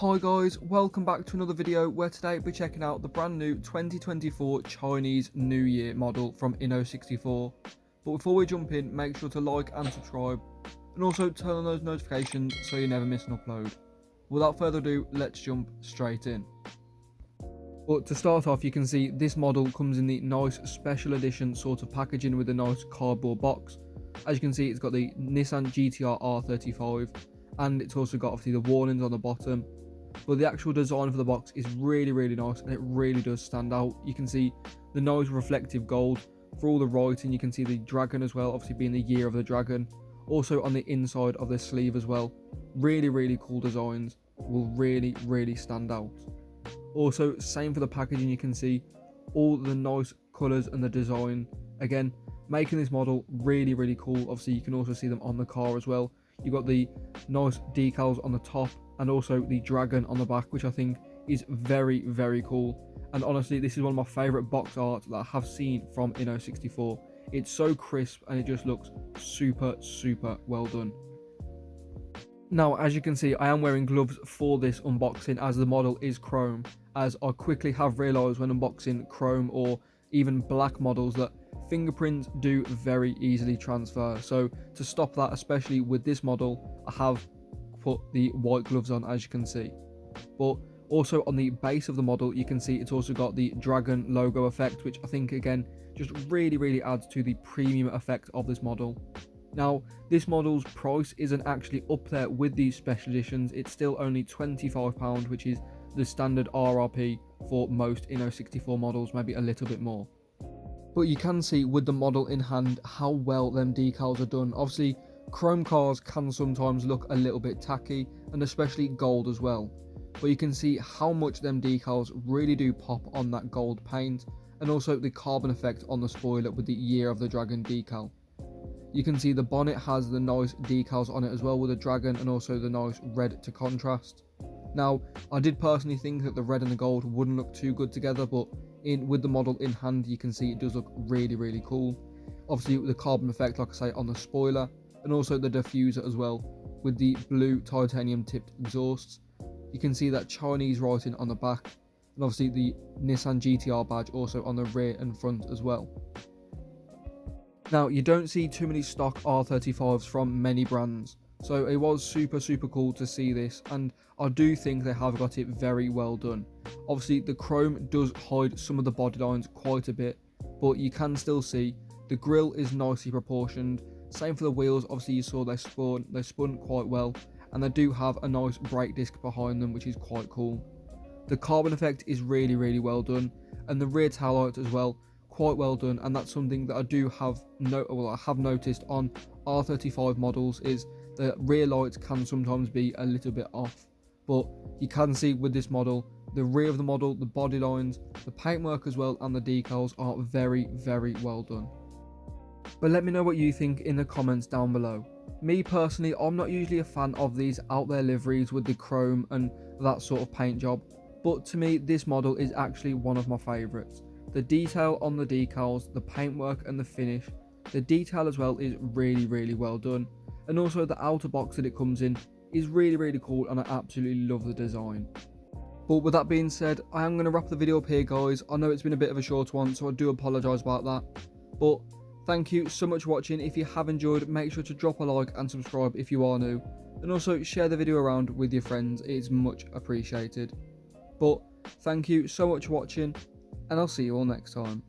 Hi guys, welcome back to another video where today we're checking out the brand new 2024 Chinese New Year model from INNO64. But before we jump in, make sure to like and subscribe and also turn on those notifications so you never miss an upload. Without further ado, let's jump straight in. But to start off, you can see this model comes in the nice special edition sort of packaging with a nice cardboard box. As you can see, it's got the Nissan GTR R35 and it's also got obviously the warnings on the bottom. But the actual design for the box is really nice and it really does stand out. You can see the nice reflective gold for all the writing. You can see the dragon as well, obviously being the year of the dragon. Also on the inside of the sleeve as well. Really cool designs, will really stand out. Also, same for the packaging, you can see all the nice colours and the design. Again, making this model really cool. Obviously you can also see them on the car as well. You've got the nice decals on the top and also the dragon on the back, which I think is very cool. And honestly, this is one of my favourite box art that I have seen from INNO64. It's so crisp and it just looks super well done. Now, as you can see, I am wearing gloves for this unboxing as the model is chrome, as I quickly have realised when unboxing chrome or even black models that fingerprints do very easily transfer. So to stop that, especially with this model, I have put the white gloves on, as you can see. But also on the base of the model, you can see it's also got the dragon logo effect, which I think again just really adds to the premium effect of this model. Now, this model's price isn't actually up there with these special editions. It's still only £25, which is the standard RRP for most INNO64 models, maybe a little bit more. But you can see with the model in hand how well them decals are done. Obviously, chrome cars can sometimes look a little bit tacky, and especially gold as well. But you can see how much them decals really do pop on that gold paint, and also the carbon effect on the spoiler with the Year of the Dragon decal. You can see the bonnet has the nice decals on it as well with the dragon and also the nice red to contrast. Now, I did personally think that the red and the gold wouldn't look too good together, but with the model in hand, you can see it does look really cool. Obviously, the carbon effect, like I say, on the spoiler, and also the diffuser as well, with the blue titanium tipped exhausts. You can see that Chinese writing on the back, and obviously the Nissan GTR badge also on the rear and front as well. Now, you don't see too many stock R35s from many brands, so it was super cool to see this, and I do think they have got it very well done. Obviously, the chrome does hide some of the body lines quite a bit, but you can still see the grille is nicely proportioned. Same for the wheels, obviously you saw they spun quite well, and they do have a nice brake disc behind them, which is quite cool. The carbon effect is really well done, and the rear tail lights as well, quite well done, and that's something that I do have I have noticed on R35 models is the rear lights can sometimes be a little bit off, but you can see with this model, the rear of the model, the body lines, the paintwork as well, and the decals are very well done. But let me know what you think in the comments down below. Me personally, I'm not usually a fan of these out there liveries with the chrome and that sort of paint job, but to me this model is actually one of my favourites. The detail on the decals, the paintwork and the finish, the detail as well is really well done, and also the outer box that it comes in is really cool, and I absolutely love the design. But with that being said, I am going to wrap the video up here, guys. I know it's been a bit of a short one, so I do apologise about that, but thank you so much for watching. If you have enjoyed, make sure to drop a like and subscribe if you are new, and also share the video around with your friends. It is much appreciated. But thank you so much for watching, and I'll see you all next time.